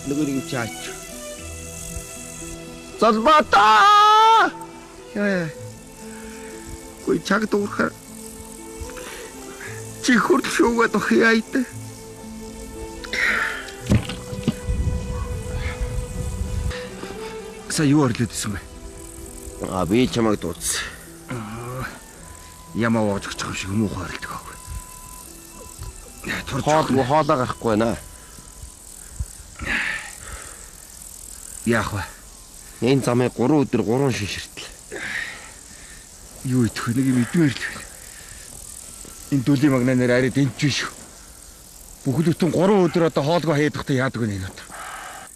Нөгөө нэг чаач. Залбаатаа! Яа. Ой чаг дуурхаа. Чи хурд шуугаад охиайд. Са юу орлоод исэн бэ? Би чамайг дуудсан. Ямаа оожчих юм шиг муухай орлдог аа. Хоолоо гарахгүй байна. Яах вэ? Энэ замыг 3 өдөр 3 шиширтэл. Юу идэх вэ? Нэг юм идмээр л байна. Энэ дүлийн магнанаар арай дэнч шүү. Бүхлөтөн 3 өдөр одоо хоолгоо хийдэгтэй яадаг вэ энэ өдөр.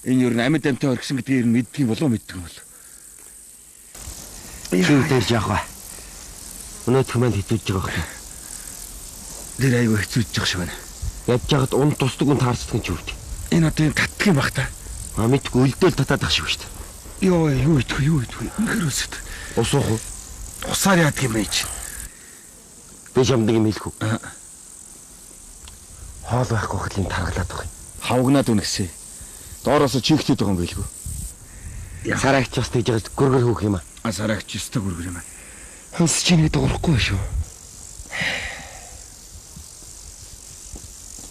Энэ юу н амьд амьтаа оргисон гэдгийг мэддэг болов мэддэг юм бол. Юу дээр яах вэ? Өнөөдөр манд хитүүлж байгаа хэрэг. Тэр айгүй хэцүүж байгаа шиг байна. Ядж яхад унд тусдаг нь таарцдаг юм чи үү? Энэ одоо юм татдаг юм бах та. Мэдгүй үлдээл татаад ах шиг шүү дээ. Юу идэх вэ? Үнэхээр үсэт. Ус уух уу? Усаар яадаг юм бэ чи? Би шамдаг юм хэлэх үү? Хоол байхгүй хөлийн таргалаад байгаа юм. Хавгнаад үнэхсэ. Доороос чихтэд байгаа юм байлгүй. Сараагч бас тэгж байгаа гөргөр хөөх юм аа. Сараагч өстө гөргөр юм аа. Ханс чи нэг дуурахгүй шүү.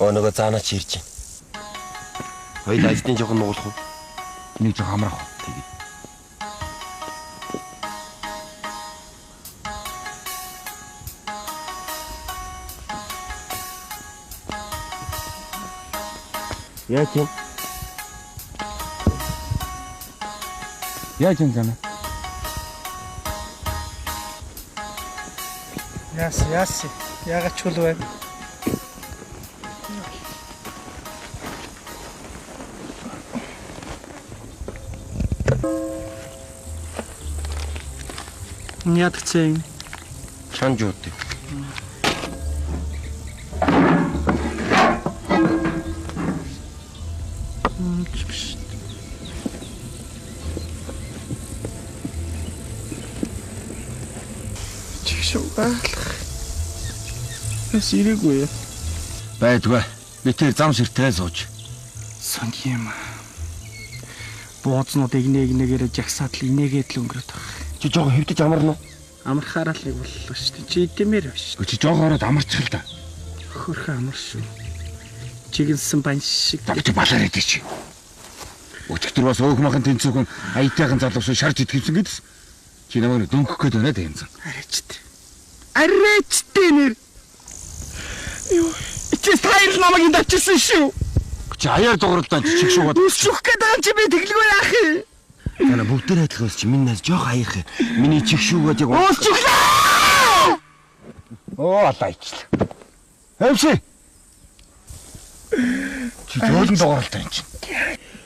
Нөгөө заанаач ирж байна. Хоёул ажлын жоохон нуулах уу? Нэг жоохон амрах уу? Тэгээд. Яаж юм зана? Яас. Яагаад чул вэ? Ядцэн. Шанжууд. Сирэггүй. Байдгүй. Би тэр зам ширтээ сууж. Сон юм. Буузнуудыг нэгээр жагсаад л инээгээд л өнгөрөөд байгаа. Чи жоохон хэвдэж амарна уу? Амархаараа л боллоо шүү дээ. Чи идэмээр биш. Чи жоохон ороод амарчих л да. Хөрхөө амар шүү. Чигэнсэн бан шиг. Чи балаар идэж чи. Өчигдөр бас өөхмахын тэнцүүхэн аятайхан залуусаа шарж идэвсэн гэдс. Чи намайг дөнгөх гээд байна да энэ зам. Арайчтэй нэр. Юу? Чи стайл намайг давчилсан шүү. Чи аяар дууралдаа чиг шуугаад. Үсчих гээд байгаа чи би тэглгүй яах юм? Тана бүгдээр адилхан чи минь нас жоох аяах. Миний чиг шүүгээд яг. Үсчихлээ. Алайчлаа. Хэмши. Чи зөөлөн дууралтай юм чи.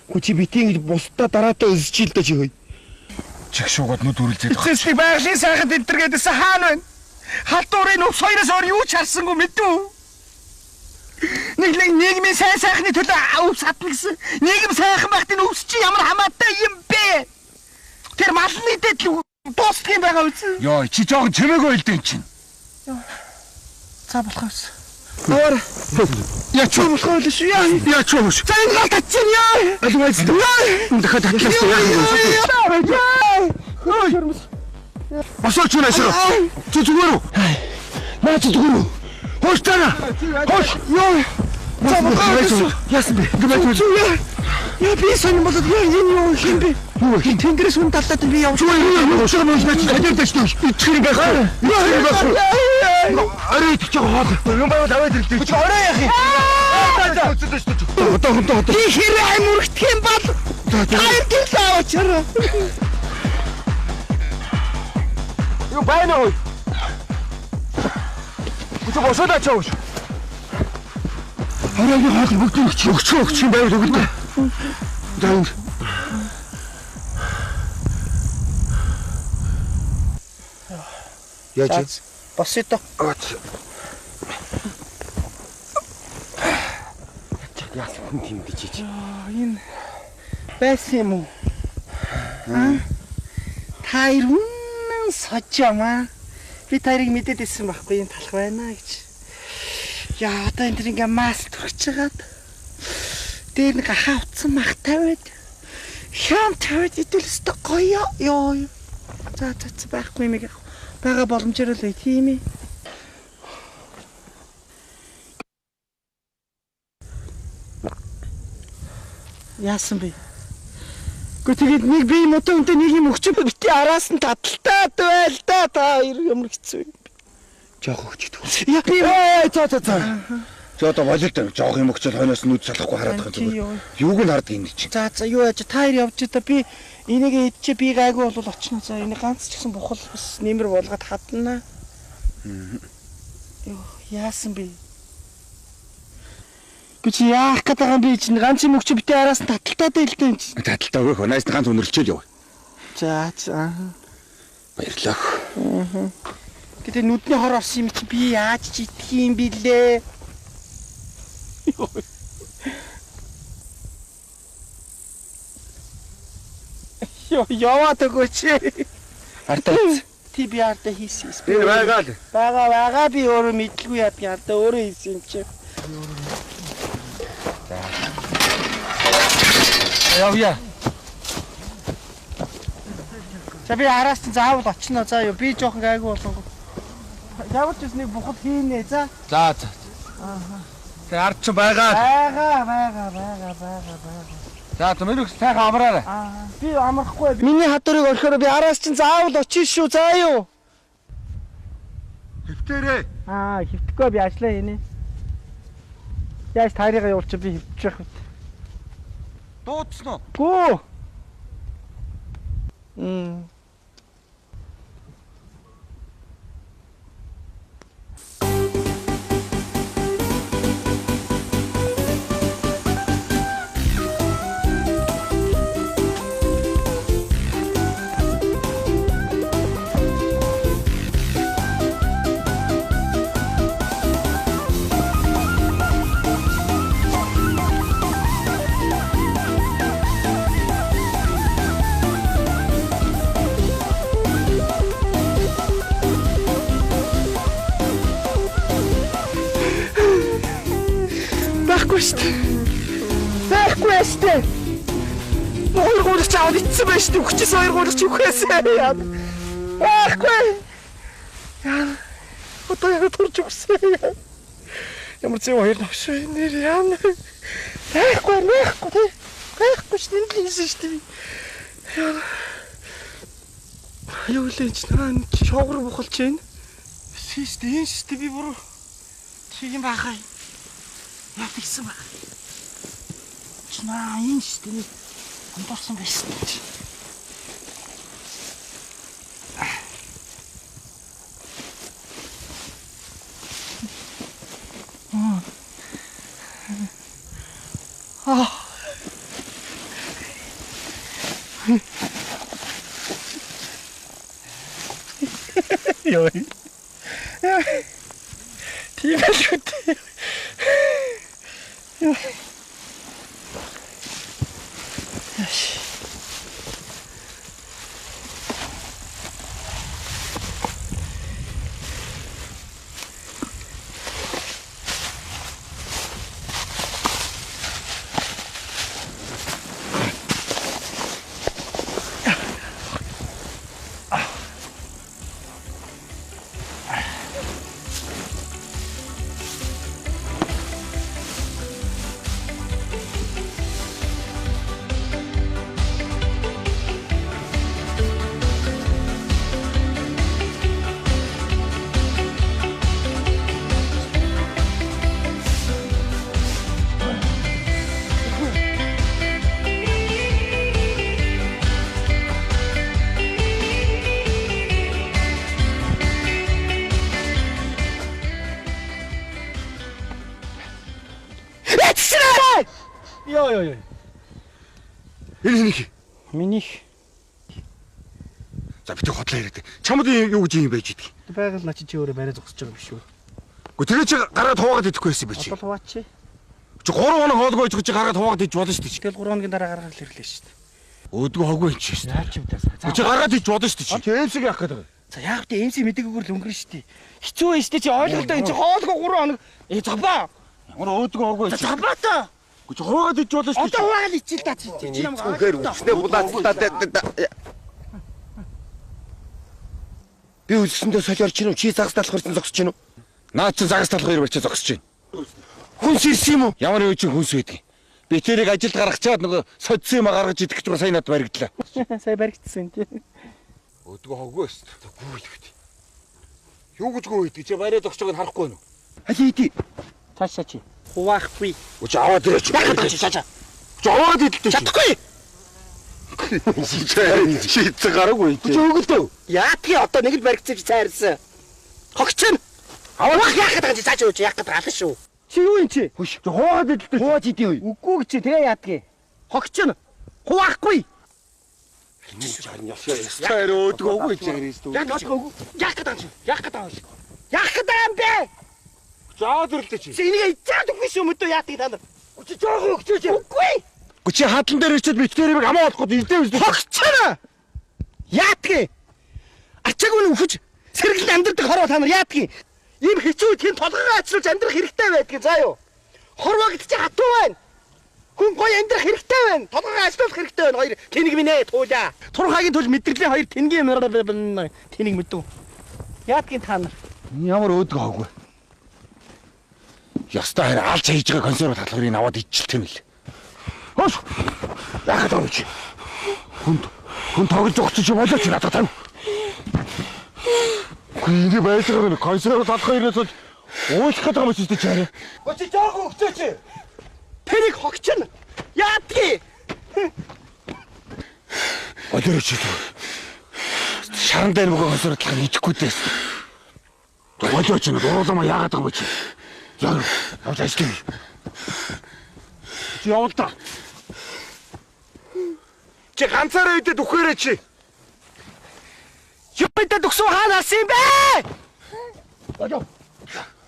Гү чи битийн гэж бусдаа дараатаа өсөж ил дэ чи хөөе. Чиг шуугаад нүд үрэлзээд байгаа. Чи байгалийн сайхан тэнтэргээдсэн хаана байна? Халтуурын ус хоёроос өөр юу ч харсангүй мэдв. Нийгмийн сайхны төлөө өвс хатна гэсэн. Нийгэм сайхан байхтын өвс чи ямар хамаатай юм бэ? Тэр малны дэдл дуусах юм байгаа үгүй. Йоо, чи жоохон чимээгүй хэлдэг юм чинь. За болох үс. Өөр. Я ч болох л шүү. Я ч болох. За энэ гал татчихна яа. Алгайс. Дахиад татлаасан яа. Ой. Босооч юу нэшрэ? Чи зүгээр үү? Наа чи зүгээр үү? Хош тана. Хош. Ёо. Яасан бэ? Я би сан болоод юу юм бэ? Юу хин тэнгэрээс хүн талаад би явж байгаа. Ушиг мөн чи хадаар дэжтэй. Ичхэр байх. Арай ч хоол. Юм байвал аваад ирлээ. Чи орой яах юм? Одоо. Би хэрэг амурхтх юм бол. Тайр гэлээ очроо. Юу байна уу? Үгүй босоод очоош. Арайны хаалт бүгд өгч юм байвал өгдөө. Дан. Яаж? Босоо. Яасан хүн тийм гэж чи. Энэ байсан юм уу? Тайр сочома. Би тайрыг мэдээд ирсэн байхгүй юм талах байна гэж. Яа одоо энэ ингээ мас турч чагаад. Дээр нэг хавцсан мах тавиад. Хям тавиад идэлстэй гоё ёо. За байхгүй мэг бага боломжоор л тийм ээ. Яасан бэ? Гэхдээ тэгээд нэг би мотоо өнтө нэг юм өгч бити араас нь таталтаа байл та хоёр ямар хэцүү юм бэ? Жоох өгч идэх. Би за. Чи одоо болилт жоох юм өгчл хойноос нүд салахгүй хараад байгаа юм. Юуг нь харддаг юм чи? За юу яаж та хоёр явж та би энийг идчи би гайгүй бол очно. За энийг ганц ч гэсэн бухал бас нэмэр болгоод хадна. Юу яасан бэ? Чи яах гэдэг юм би чинь ганц юм өгч битээ араас нь таталтаа дэлтэй юм чи. Таталтаа өгөх. Найс ганц өнөрлчээл яв. За. Баярлалаа. Гэтэ нүдний хор орсон юм чи би яаж ч идэх юм бэлээ. Яваад өгөөч. Артаа. Ти би артаа хийсэн. Би байгаа би өөрөө мэдлгүй яадаг артаа өөрөө хийсэн юм чи. Явъя. За би араас нь заавал очно. За юу би жоохон гайгүй болонго. Явж нэг бухал хийнэ за. За. Тэ ард ч байгаа. За төмөрөг сайхан амраарай. Би амрахгүй. Миний хатурыг орхиороо би араас чинь заавал очиж шүү. За юу. Хөвтөрөө. Хөвтөхгүй би ажиллаа хийнэ. Яаж таарыгаа явуулчих би хөвчих. Дуудсан уу? Гүү. Байхгүй штэ. Хоёр гурч аваад ицсэн байж штэ. Хүчээс хоёр гурч үхээсээ яа. Байхгүй. Яа. Одоо яг турч өгсөн. Ямар ч юм хоёр навш нэр яана. Байхгүй штэ нэлээсэн штэ. Яа. Юу лээч наа шогор бухалж байна. Систэ энэ штэ би бүр тийм бахай. Яа тэгсэн баг. Чнаа энэ штэ амтарсан байсан чи. Йой. Тийм ээ. Йой. Энэ минийх. За битүү хотлоо яриад. Чамд юу гэж юм байж идэх. Байгаль наа чи өөрөө барай зогсож байгаа биш үү? Гэхдээ тэр чи гараад хуваагаад идэхгүй байсан бэ чи. Бол хуваач чи. Чи 3 хоног хоолгүй байж чи гараад хуваагаад идэж болно шүү дээ. Тэгэл 3 хоногийн дараа гаргаад ирлээ шүү дээ. Өөдгөө хоггүй юм чи шүү дээ. Яа чи битээ. Чи гараад идэж болно шүү дээ. Чи эмсэг яах гээд байгаа. За яах вэ? Эмсэг мэдээгээр л өнгөрнө шүү дээ. Хэцүү байж дээ чи ойлголтоо энэ чи хоолгүй 3 хоног. Забаа. Ямар өөдгөө хоггүй. Забаа та. Гэж хуваагаад ич болно шүү. Одоо хуваагаад ичил та чи намайг үнэхээр үснээ булаацтай. Би үлсэндээ солиор чинь чи загас талах ирсэн зогсож чинь үү? Наа чи загас талах ир барьчаа зогсож чинь. Хүнс ирсэн юм уу? Ямар юу чи хүнс байдаг. Би тэрийг ажилд гаргах чаад нөгөө содсон юм гаргаж идэх гэж сайн над баригдлаа. Сая баригдсан тий. Өдгөө хоггүй өст. Гүйдэгт. Юу гэж гүйдэг чи бариад огч байгааг харахгүй юу? Хали иди. Цаашаа чи. Хуваахгүй. Өч аваад ирээч. Яагаад чи цаашаа. Өч аваад идэлтэй. Чадахгүй. Шийдсэн гараагүй. Өч өгөлдөө. Яатгийн одоо нэг л баригдсан чи цайрсан. Хогчин. Авах яахад байгаа чи цаашаа үуч яах гэдэг алан шүү. Чи юу юм чи? Хөш. Хуваад идэлтэй. Хуваад идэв үү? Үгүй чи тэгээ яадгийн. Хогчин. Хуваахгүй. Яар өдгөөгүй чи хэрэгсдүү. Яах гэдэг юм. Яах гэдэг юм. Яах гэдэг юм бэ? Заад ирлээ чи. Чи энийг ичээд өгөх шүү мөдөө яатгийг та нар. Чи жоохон өгчөөч. Үгүй. Чи хадлан дээр ирчээд битгээрийг хамаа болохгүй ирдээ үстэй. Хогчоо. Яатгийг. Ачаагүй нь өхөж сэргэлэн амьдрдаг хорвоо та нар яатгийг. Ийм хэцүү үеийн толгойгоо ачруулж амьдрах хэрэгтэй байдгийг заа юу. Хорвоо гэдэг чи хатуу байна. Хүн гоё амьдрах хэрэгтэй байна. Толгойгоо ачруулах хэрэгтэй байна. Хоёр тэнэг минь ээ туулаа. Турхаагийн тул мэдрэлийн хоёр тэнгийн тэнэг мэдв. Яатгийн та нар. Ямар өдгөөгүй. Ястаа хараа алж хийж байгаа консерв талхрыг аваад ичэлт юм л. Хош. Яхад авч. Хүн тоглож өгч чи болооч надад тань. Энийг байж байгаа нь консерв талхрыг ирээс уучлах гэдэг юм чи чараа. Чи жоохон өгчөөч. Тэрийг хогчин. Яатгийг. Олоор чи. Шаран дээр нөгөө консерв талхрыг идэхгүй дээс. Болооч нь дуурлама яагаад байгаа юм чи. Яа, авч ажил. Чи явал та. Чи ганцаараа идээд үхээрээ чи. Юу идээд өгсөн хаанаас юм бэ? Болоо.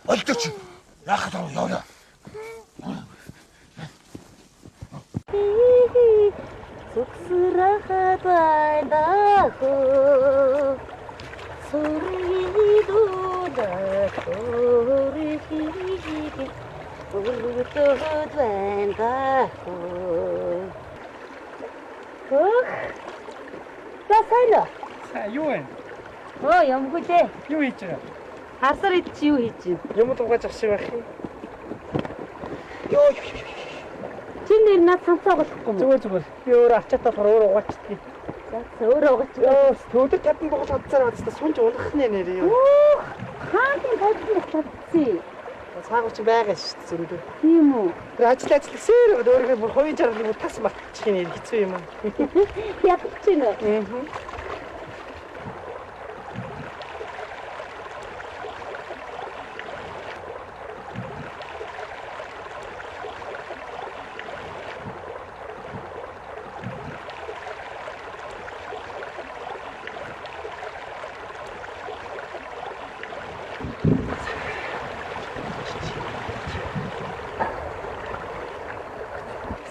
Олдооч. Яахад яваа. Суксрахад байна хөө. Суридуда хөрхиги. Урутод байна хөө. Хөх. Тасайна. Юу вэ? Ямгүй дээ. Юу хийж байгаа? Хасар ид чи юу хийж байна? Юм дуугаж ах шиг байх юм. Чи нэр над сонсоо болохгүй юм. Зүгээр. Би өөрөө ачаатаа өөр угаачдгийг. За өөрөө угаач. Төөдөр татан богол хадсаар хадсаа сунж унах нэ нэр юм. Хааны бодсон татцээ. Цаагүй чи байгаа шүү дээ зөндөө. Тийм үү? Тэр ажилласээр өөрийнхөө бүр хувийн жаргалыг тас мартчих юм хэцүү юм. Ядчих чинь.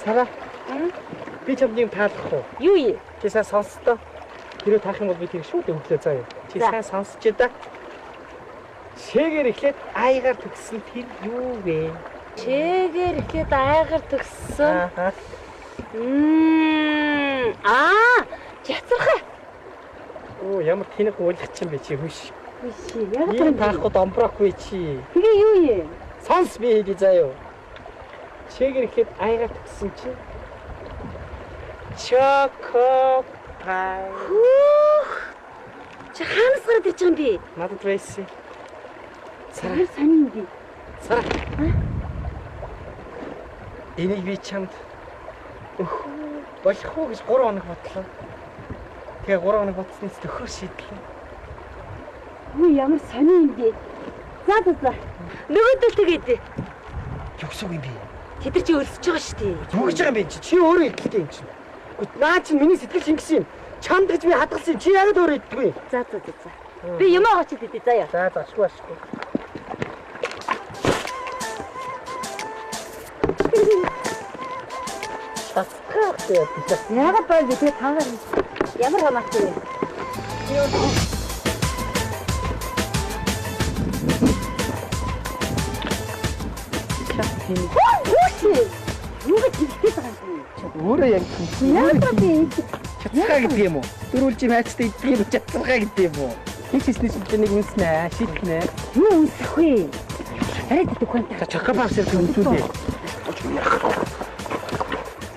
Сара. Би чамд юм таалах уу? Юу юм? Чи сайн сонстоо. Хэрэг таах юм бол би тэр шууд өглөө заа юу. Чи сайн сонсч да. Шээгээр эхлээд айгаар төгссөн тэр юу вэ? Шээгээр эхлээд айгаар төгссөн. Яцрах. Оо ямар тэнэг уулах чинь бэ чи хүш. Биш яг юм таахгүй домброхгүй чи. Тэгээ юу юм? Сонс би хэлий заа юу. Шээгээр ихэд айгаар төгссөн чи. Choco pie. Чи хаанаас гараад ирж байгаа юм бэ? Надад байсан. Сара саний юм би. Сара. Энийг би чамд болох уу гэж 3 хоног бодлоо. Тэгээ 3 хоног бодснаас төхөө шийдлээ. Юу ямар саний юм бэ? За. Нөгөөдөл тэгээд Югсаг юм би. тэд нар чи өрсөж байгаа шүү дээ. Юу гэж байгаа юм бэ? Чи өөрөө идэлтэй юм чинь. Гэхдээ наа чи миний сэтгэл шингэсэн юм. Чамд гэж би хадгалсан юм. Чи яагаад өөрөө иддэггүй? За. Би юм аваач идэ заяа. За ашгүй. Тасгах яа. Яагаад байв би таагаар ямар хамаатай вэ? Юу Өөрөө яг Яа би чацгаа гэдэг юм уу? Дөрвөлж найцтай идэх юм чацгаа гэдэг юм уу? Нэг хийснээс нэг үнснэ, шийднэ. юу үсэх вэ? Арай дөхөнтэй. За чокопакс гэж үнсүүлээ.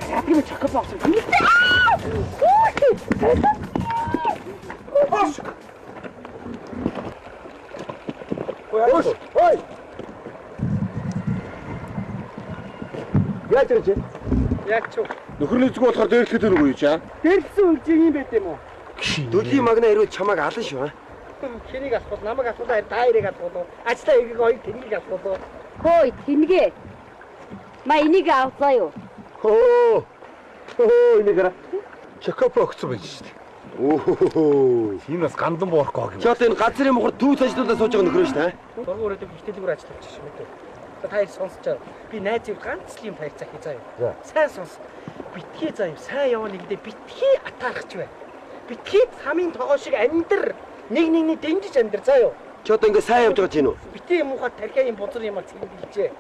Яа би чокопакс. Ой. Яаж ирж байна? Яг ч Нөхөрний зүг болохоор дээрлэхэд өрөг үү чаа? дэрсэн үлж юм байт юм уу? Төлийн магна ирвэл чамайг алан шүү. Хэнийг асуул, намайг асуул, та хоёрыг асуул. Ажлаа игийг хоёр тэнийг асуул. Хөөе, тэнгээ. Ма энийг авлаа юу? Хөө энийгэр чокопо өгсөн байж шүү дээ. Оо. Энэ бас гандан буурахгүй юм. Чи одоо энэ газрын мухар түүс ажиллуулаад сууж байгаа нөхөр шүү дээ. Дургуур өдөр бэлтгэлгээр ажиллаж шүү мэдээ. Та хоёр сонсож байгаа. Би найзыг ганц л юм баяр захий заа юу. Сайн сонс. Битгий заа юу. Сайн яваа нэгдээ битгий атаарч бай. Битгий самын тогоо шиг амьдр. Нэг дэмжиж амьдр заа юу. Чи одоо ингэ сайн явж байгаа чинь үү? Битгий муухай тархиа юм бузар юм цэглэлжээ.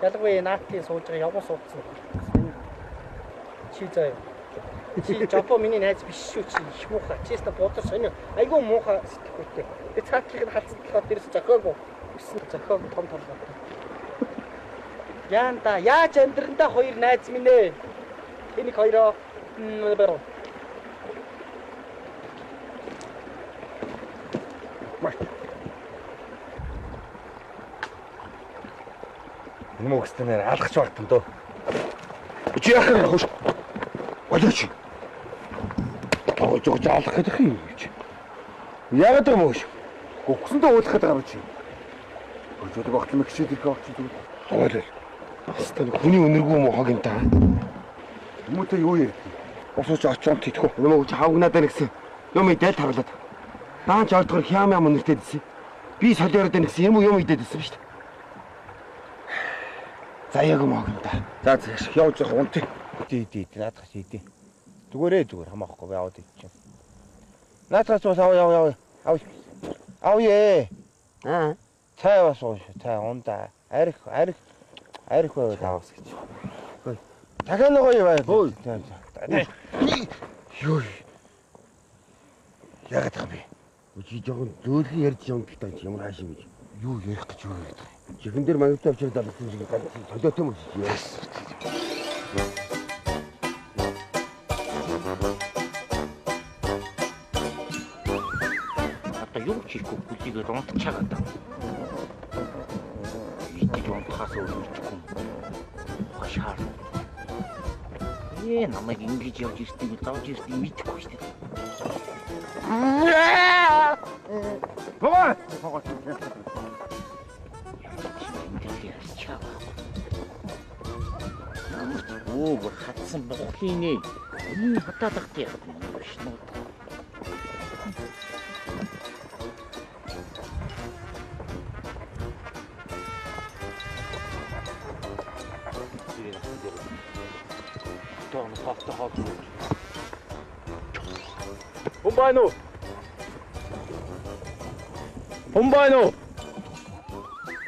Ялангуяа наатын сууж байгаа явган суудсан. Чи заа юу. Чи жопо миний найз биш шүү чи их муухай. Чиста бузар сонио. Айгуу муухай сэтгэхүйтэй. Би цаатлыг хацсан болохоор дээрс зохиогүй. Өссөн зохиог том толгой. Янда яаж амьдрандаа хоёр найз минь ээ. Энийг хоёроо баруу. Энэ мөгстөнээр алгах багтан дөө. Чи яах вэ хош? Болооч. Тоолж алах гэдэг юм чи. Яагаад юм хош? Гүгсэндээ уулах гэдэг юм чи. Өчигдөр багт мэгчээд ирэх авч зүгээр. Тоолол. Баста хүний өнөргүй мохог юм та. Хүмүүстээ юу ярьд? Усууч очоонт идэхгүй. Юм уу чи хавгнаад байна гэсэн. Юм идэл таглаад. Даанч олдгор хямаа мөнөртэй дэсэн. Би солиороод байна гэсэн юм идээд дэсэн шүү дээ. За яг мохог та. За зэш явж явах унтыг. Идэ наадах идэ. Зүгээр хамаахгүй би аваад идчих. Наадах цус яв. Авъя. Цай бас ууш. Цай унда. Арих байвал авах гэж. Хөөе. Дахиад нэг гоё бай. Хөөе. Юу. Яагаад юм бэ? Чи жоохон зөөлхөн ярьж юм гэдэг чи ямар хаашиг гэж. Юу ярих гэж юу гэдэг. Чихэн дээр маягтай авчирдаа болсон шиг солиотой юм чи яа. Одоо юу ч хийхгүй бүлийгээр унтчихагаад байна. Идэж унтахаас өөр мэдэхгүй. Хашаар. Намайг ингэж явж ирснийг давж ирснийг мэдэхгүй шүү дээ. Баа! Оо, хатсан бохлын нэ. Энэ хатаадах тийм шнууд. Том хатаа. Хүн байна уу?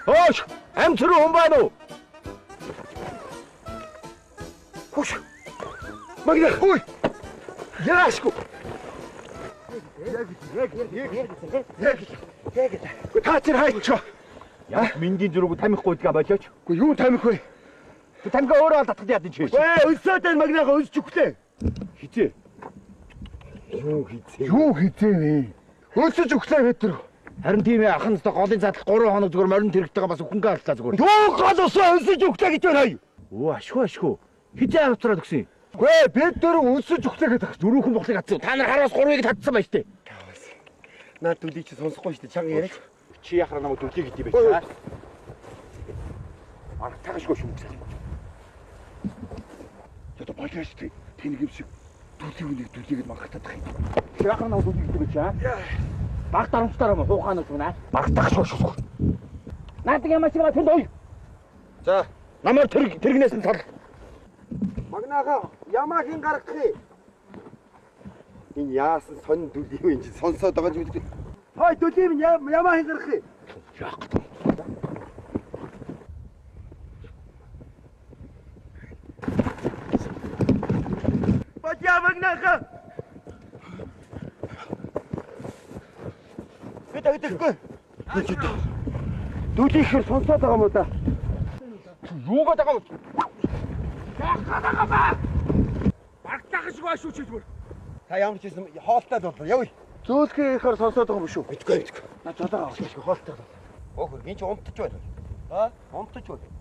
Хөөш! Амцруу хүн байна уу? Хөөш! Магна хөөе! Яашгүй! Яг. Та тэр хайчаа. Яа, миндийн зүрхүү тамихгүй гэдгээ болооч. Үгүй юу тамих вэ? Тэ тамга өөрөө татах яа чи. Вэ, өсөөд энэ магнагаа өсч өглөө. Хизээ. Юу хизээ вэ? Өсөж өглөө гэтэр. Харин тийм ээ ахын өстө голын задлах 3 хоног зүгээр морин тэрэгтэйгээ бас өхөнгөө алцаа зүгээр. Юу гол өсөө өсөж өглөө гэж байна. Оо ашгүй. Хизээ авцраад өгсөн. Гүй бид дөр өсөж өглөө гэдэг. Дөрөвхөн бохлыг атсан. Та нар хараас 3-ыг татсан байж тээ. Наад дүлийг чи сонсохгүй шүү дээ. Чанга яриач. Чи яхаар намайг дүлий гэдэг байх. Тагшгүй шүмжлээ. Ята болооч тий. Тэнийг юм шиг дүлийгээд мангахтаад юм. Чи яхаар намайг дүлий гэдэг байх. Баг дарамжтараа хуухаанаас үнэ. Баг тагшгүй шүү. Наадаг юм шиг тэнд ой. За, Намайг тэргнээс нь тал. Магнаага ямаагийн гаргахыг. Энэ яасан сонин дүлий юм чи сонсоод байгаа юм. Хой дүлий минь ямаагийн гаргахыг. Яах вэ? Магнаха. Хэдэхгүй. Дүүлийхэр сонсоод байгаа юм уу да? Юугаад байгаа юм? Яахад байгаа ба? Багтаах шиг байна шүү чи зүгээр. Та ямар ч юм хоолтой болоо явъя. Зөөлхөөр сонсоод байгаа юм шүү. Мэдгүй. Наа жолоо авах шиг хоолтой. Өө хөр гинч унтаж байна. Аа? Унтаж байна.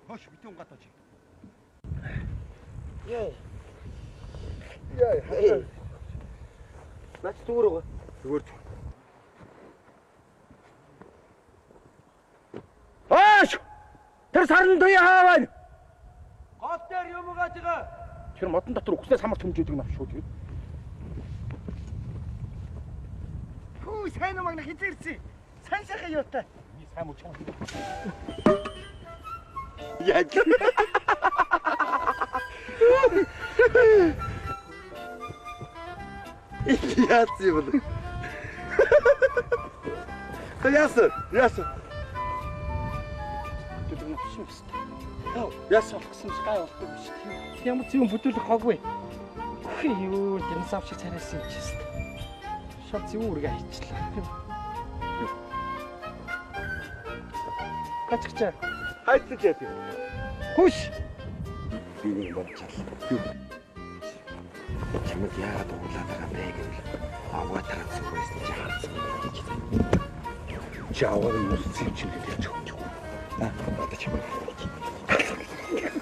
Хош битэн гатаач. Яа. Наач зүгээр уу? Зүгээр. Ааш! Тэр сарн туяа хааваа. Гол дээр юм уу гатгаа? Тэр модон дотор үхснээс хамаарч хүмжээдэг нав шүү тэгээд. Хүү сайн уу магна хизээрсэн. Сайн сайхан юутай. Би сайн муу чам. Яг. Яац юм бэ? Яасан. Түлэг навшин өст. Яасан болсон скай болдог биш. Ямар зөв бүдүүлэх хоггүй. Хөө юу динозавр шиг царайсан юм чи өст. Шат зөв үргэ хийчлээ. Каччаа. Хайцж яа. Хүш. Би нэг болчихлаа. Юу? Чамд яагаад уулаад байгаа бэ гэвэл аваатараа зүгээс чи харсан гэж. Чаавар мус цэвчэн гэж өгч. Одоо чамд.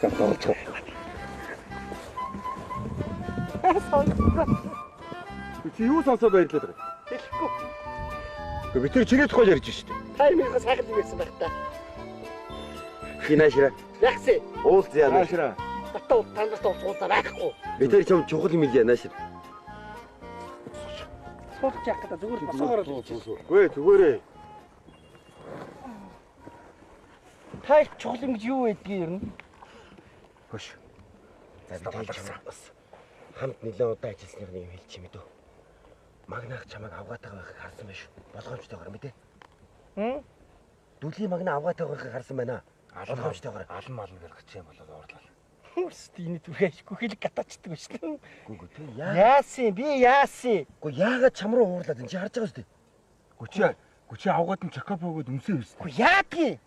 Гатаач. Чи юу сонсоод баярлаад байгаа? Хэлэхгүй. Би тэр чиний тухай ярьж штэ. Таймынхаа сайхан юм байсан байх та. Хинашра. Яхсэ. Уулз яа нашра. Батуу тандас уулзуулаа байхгүй. Би тэр чам чухал юм яа нашра. Суулж яах гэдэг зүгээр босоогоор л. Гүй зүгээрээ. Тай чухал юм гэж юу байдгийг ер нь? Хөш. За хамт нэлээд удаа ажилласных нь юм хэлчих юм дөө. Магнах чамайг авгаатайгаа байхыг харсан байх шүү. Болгоомжтойгоор мэдээ. Дүүлийн магна авгаатайгаа байхыг харсан байна. Болгоомжтойгоор алан малн гэрч юм болоод уурлаа. Хөөсдийн түрхээ ашгүй хэлэг гатаачдаг шүү дээ. Гүг тий Яасан би яасан. Гү яагаад чам руу уурлаад энэ чи харж байгаа шүү дээ. Гүчи авгаад нь чакап өгөөд өмсөн юм шүү. Гү яадгийн.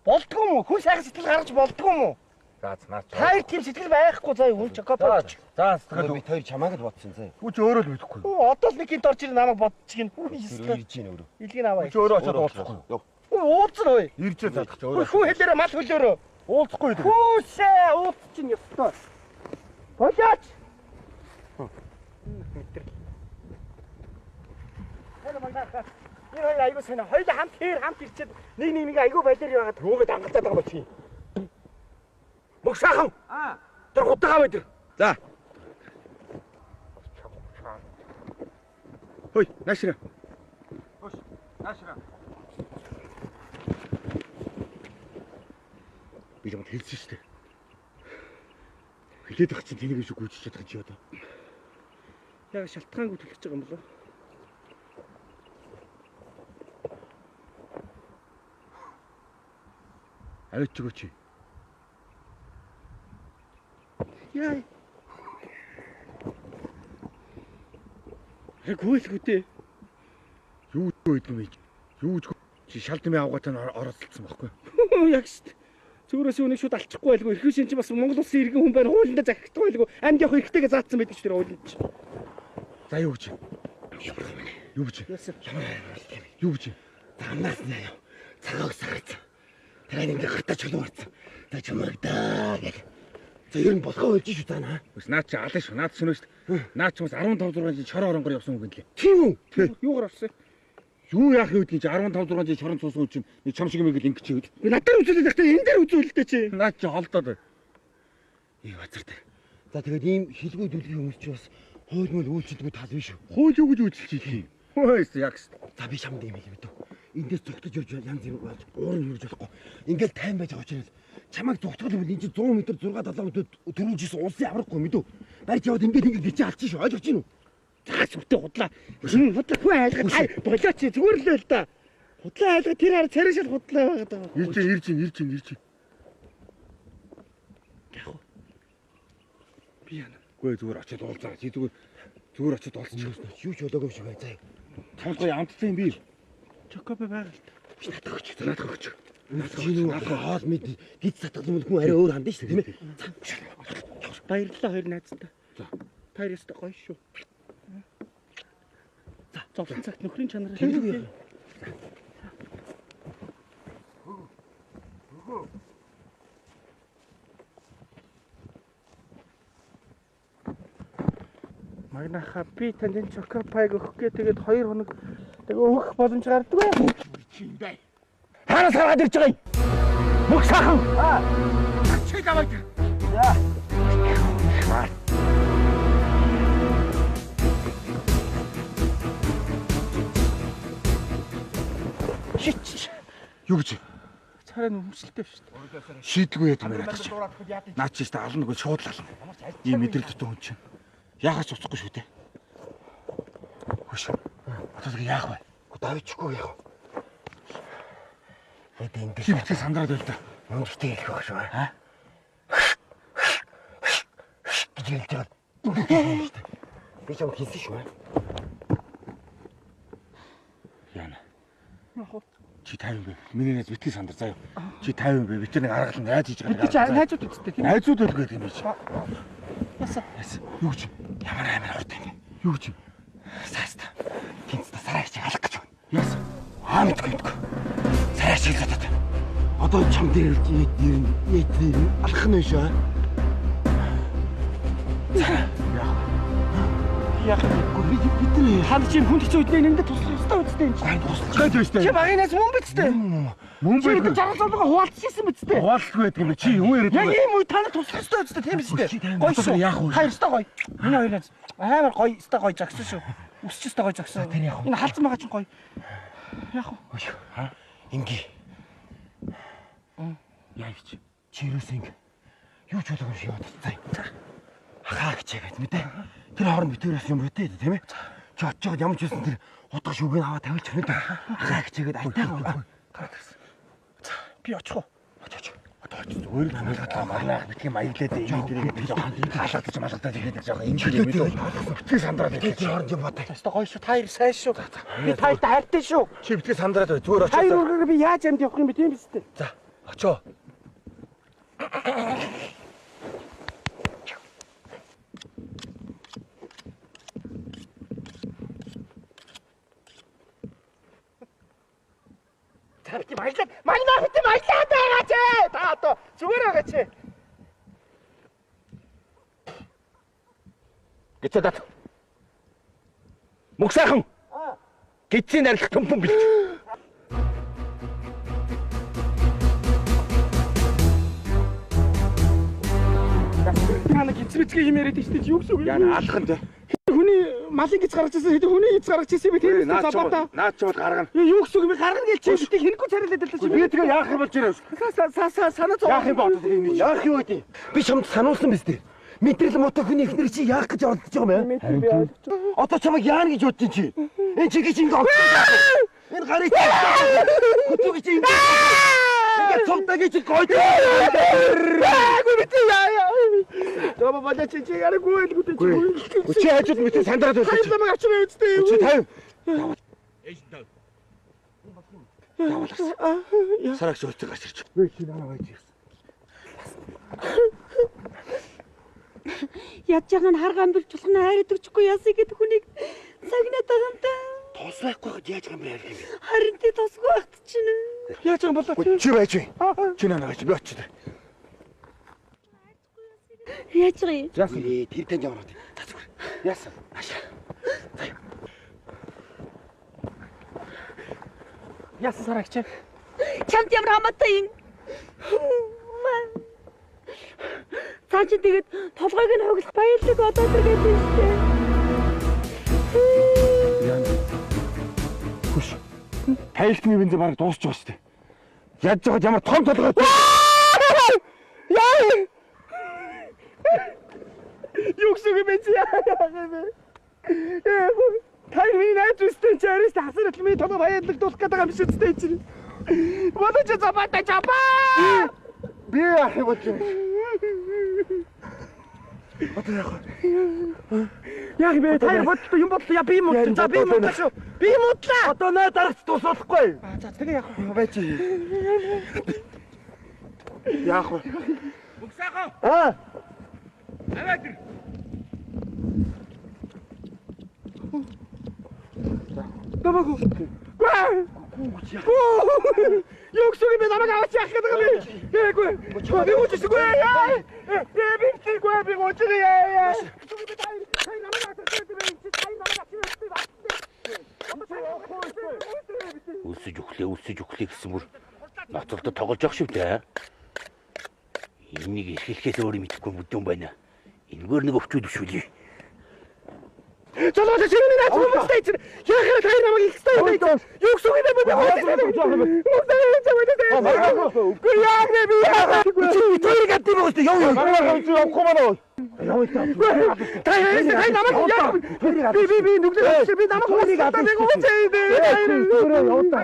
Болдгоо мó? Хүн сайхан сэтгэл гаргаж болдгоо мó? За наач. Таар тийм сэтгэл байхгүй заа хүн чакап өгч. За сэтгэл би хоёр чамааг л бодсон заа. Гүч өөрөө л мэдэхгүй. Одоо л нэг хинт орж ирээ намайг бодчихин. Ирж гин өөрөө. Илгийн аваа. Гүч өөрөө очиод уулзахгүй. Яв. Ууцсан ой. Ирж заадах ч өөрөө. Хүү хэлээрээ мал хөлөөрөө. Уулзахгүй дээ. Хүүшээ ууцчин ёстой. Болооч. Хөөе мангаа. Энэ хоёр айгуу сайн. Хоёул хамт ирчээд нэг айгуу байлаар яагаад рүүгээ дангалтаад байгаа болчих юм. Мөгшаахан. Тэр хутагаа байд. За. Хөөе, наашра. Хош, наашра. Би юм хэлсэн шүү дээ. Хэлээд байх чинь тэнийг шүү гүйчих чадах чи одоо. Яг шалтгаангүй төлөж байгаа юм болоо. Аваач өгөөч. Яа. Гүйсгүтээ. Юу гэдэг юм бэ? Юу чи шалдмын авгаатай оролцсон байхгүй? Яг шүү дээ. Зүгээрээс өнийг шууд алчихгүй байлгүй. Эрхэм шинж бас Монгол улсын иргэн хүн байна. Хуулиндаа захихдаггүй байлгүй. Амд явах эрхтэйгээ заасан байдаг шүү дээ хуулинд. За юу гэж? Юу гэж? Юу гэж? Замнаас нэ яа. Цагааг сагц. Тэр ингээ гартаа чулуу марцсан. За чамагдаа гэх. За ер нь болохоо болж шүү таана. Үс наад чи алан шүү. Наад сүнэ шүү. Наад ч бас 15 6 жил шороо оронгор явсан үг гэлээ. Тийм үү? Юугаар авсан? Юу яах юм бэ? 15 6 жил шорон цуусан хүн чинь нэг чам шиг юм ингээл ингэж хийгээд. Надад үзүүлээд байхдаа энэ дээр үзүүлэлтэй чи. Наад чи холдоод. Ийг бацар дээр. За тэгээд ийм хилгүй дүлгийн хүмүүс чи бас хууль мөл үйлчилдэггүй тал биш үү? Хууль юу гэж үйлчилж ийм. Хөөс яг. За би чамд юм хэлээ мэдв. Эндээс зүгтэж ирж янз бүр болж уурын үрж болохгүй. Ингээл тайм байж байгаа учраас чамайг зүгтгал бол энэ чи 100 м 6 7 м төрүүлжсэн улсын авраггүй мэдв. Барьж яваад ингээд гिचээ алчих шүү. Ойлгож гин үү? За сүртэй худлаа. Худлаа хөө айлга болооч зүгээр л л да. Худлаа айлга тэр хараа царайшал худлаа байгаад байгаа. Ирж. Би яана. Үгүй зүгээр очиод уулзаа. Чи зүгээр очиод уулзчих. Юу ч болоогүй шиг байна заяа. Томгой амттай юм би. Чокопе байгаа л та. Би надад өгч. Надад өгч. Чи юу хоол мэд гид сатгал юм хүн арай өөр хандсан шүү дээ тийм ээ. Баярлалаа хоёр найзтай. За. Таар яста гоё шүү. За, зовлон цагт нөхрийн чанараа Тэндүү яа. Магнаха би танд чокопайг өгөх гээ тэгээд 2 хоног өгөх боломж гардаг бай. Чи юм бай. Хаанаас гараад ирж байгаа юм? Мөх сахан. Чи давай. Шич. Юу гэж? Царай нүмсэлтэй шүү дээ. Шийдэлгүй яд юм надад чи. Наад чи тест ална гэж шууд л ална. Ийм мэдрэлттэй хүн чинь. Яагаад ч уцахгүй шүү дээ. Хөш. Одоо яах вэ? Давчихгүй яах вэ? Эд энэ Чи битгий сандраад байл та. мөнгөтэй хэлэх байх шүү. Аа. гэж хэлж байгаа. Би ч юм хийсэн шүү. Яна. Чи 50 бэ? Миний найз битгий сандар заяа. Чи 50 бэ? Би тэрийг аргалан яаж хийж байгаа юм? Чи найзууд үсттэй тийм. Найзууд байлгүй юм чи. Яса. Юу гэж? Ямар амар хорт юм. Юу гэж? Сааста. Тэнцтэй сарайч халах гэж байна. Яс. Хаамтгүй. Сарайч хэлээд. Одоо чам дээр ирнэ. Алах нь шүү. Яах вэ? Бидний Ханд чинь хүн хэцүү үднээ нэндэ туслах ёстой үстэй юм чи. Гайд байстай. Чи багынаас мөн бицтэй. Мөн Чи байг. жаргал золгоо хуваалцчихсан бицтэй. Хуваалцгүй байдаг юм. Чи юу яриад Яг байгаа? ийм үе таныг туслах ёстой үстэй тийм биз дээ. Гоё шүү. Яах вэ? Хоёр өстой гоё. Миний хоёр найз амар гоё өстой гоё жагсан шүү. Өсч өстой гоё жагсан. Тэр яах вэ? Энэ халдсан байгаа чинь гоё. Яах вэ? Ха? Инги. Яа гэж? Чи юусэн инги. Юу ч болоогүй шиг бодсон. Хаа гэж яагаад мэдээ. Тэр хооронд битүүрээс юм битээ тийм ээ. Чи очиж байгаа ямар ч байсан тэр утга шүүгийг аваад тавилж хөнөд. Хаа гэж яагаад айтайгаа. Би очих уу? Очиж. Одоо очиж өөр л хамгаалгаа марнаа битгий маяглаад ийм дэрийг хаалгадаж малгадаж игээд жоо ингэ юм бид битгий сандраад Чи хооронд юм бодоо. Өстой гоё шүү. Таяр сайн шүү. Би таяртай хайртай шүү. чи битгий сандраад бай зүгээр Таяр очиж. үргээр би яаж амд явах юм бэ тийм биз дээ. За, очоо. Тарти маялаад магнаа бит маялаад байгаа ч. Та одоо зүгээр байгаа ч. Гэцэдат. Мөх сайхан. Гитсийн арилах төмпөн бич. Яна гизбицгээ юм яриад штэ юу гэсэн үг юм. Яна алах нь. Хүний малын гиз гаргаж ирсэн хэдэн хүний гиз гаргаж ирсэн би тийм үү забата. Наад ч бол гаргана. Юу гэсэн үг би гаргана гэж чи битгий хинэхгүй царайлаад ирлээ чи. Би тэгээ яах юм болж ирээ. Санаа зов. Яах юм бод тэгээ энэ. Яах юу вэ? Би чамд сануулсан биз дээ. Мэдрэл муутай хүний ихнэр чи яах гэж оролдож байгаа юм бэ? Одоо чамайг яана гэж бодож чи. Энэ чи гэж ингэ очих. Энэ гарыг хөтөг чи ингэ. Ингээ цомтаг чи гойд. Аагүй бит яа. Жоо бадай чи яарэ гүйл гүтэ чи. Чи хажууд мэт сандраад байна. Хайр намайг авчираа үстэй. Чи 50. Сарагч өлтөг гаширч. Вэ чи наа байж ирсэн. Ядж байгаа нь харгаан бил чулхнаа хайраад өгчихгүй яасыг гэдэг хүнийг цагнаад байгаа юм да. Тос байхгүй хад яаж юм бэ? Харин тий тосгүй багт чинь. Яаж юм болоо Чи байж. Чи наа байж би очиж. Яаж вэ? Яасан тэр тань ямар вэ? Тасгүй. Яасан. яасан сарагч. Чамд ямар хамаатай юм? Цаа чи тэгээд толгойг нь хуглах баялаг одоо тэгээд юм штэ. Хүш. Тайлтны бензин бараг дуусч байгаа шүү дээ. Яаж жагаад ямар том толгой. Яа! Юу гэсэн юм бэ? Тайр миний найз үстэй чарис хасрал миний том баялагдуулах гэдэг юм шиг үстэй чинь. Бодож забата чапа! Би яах юм бол. Яг би таяр бодлоо юм бодлоо. Би юм бодлоо. За би юм бодлоо шүү. Би юм бодлоо. Одоо наа дарагт тусуулахгүй. За тэгээ яах вэ? Байж. Яах вэ? Бүгсаагаа. Аваад ир. Намаагүй. Юу гэсэн юм бэ? Намайг аваач яах гэдэг юм бэ? Гээгүй. Би үжисгүй. Би үжигээ яа. Үлсэж өглөө гэсэн бүр ноцолдод тоглож явах шүү дээ. Энийг эрхлэхээс өөр мэдэхгүй бүдүүн байна. Энэгээр нэг өвчүүд биш үү? Чолоо чимээ наач хүмүүстэй чинь яхаа тайр намайг их стай байна. Юу гэсэн юм бэ? Чи тойрог авдсан юм уу? Яв. Маргааш чи явахгүй байна. Яв их таа. Тай намайг яа. Би нүглээ би намайг хөөнийг авдаг нэг үгүй дээ. Явтаа.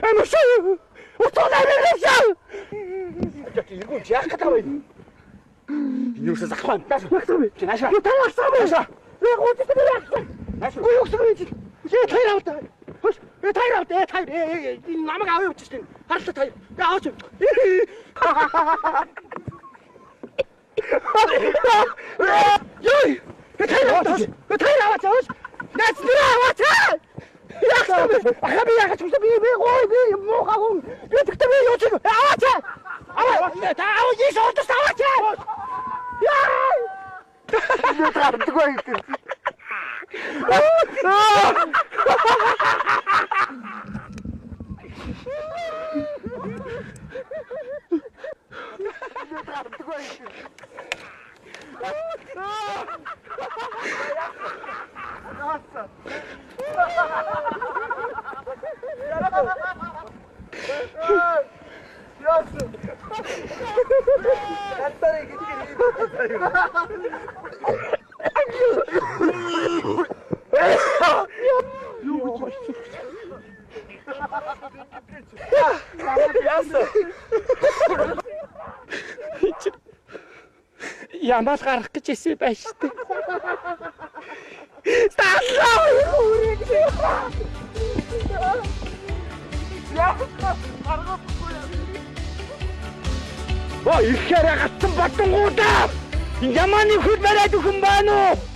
Эмошн! Утаанаасаа! 이거 약하다 왜? 이거서 zakwan. Чи наашаа. Наашаа. Яг үгүй дээ. Наашаа. Үгүй юу гэсэн юм. Чи тайр аваад. Хөш. Тайр аваад. Тайр. Намайг аваа явууч чинь. Харлаа тайр. Аваач. Ёй. Тайр аваад. Тайр аваач. Нас нэр аваач. Ахаби яагаад ч би муухагүй. Би тэгтээ би юу ч аваач. Аваа ийш ордос аваач. Яа! 이거 다 누가 이렇게? Ямаас гарах гэж эсэ байж тээ. Стаалаа үрэг. Ой, их хэрэг гацсан батангуудаа. Ямааны хөл бариад өгөн байна уу?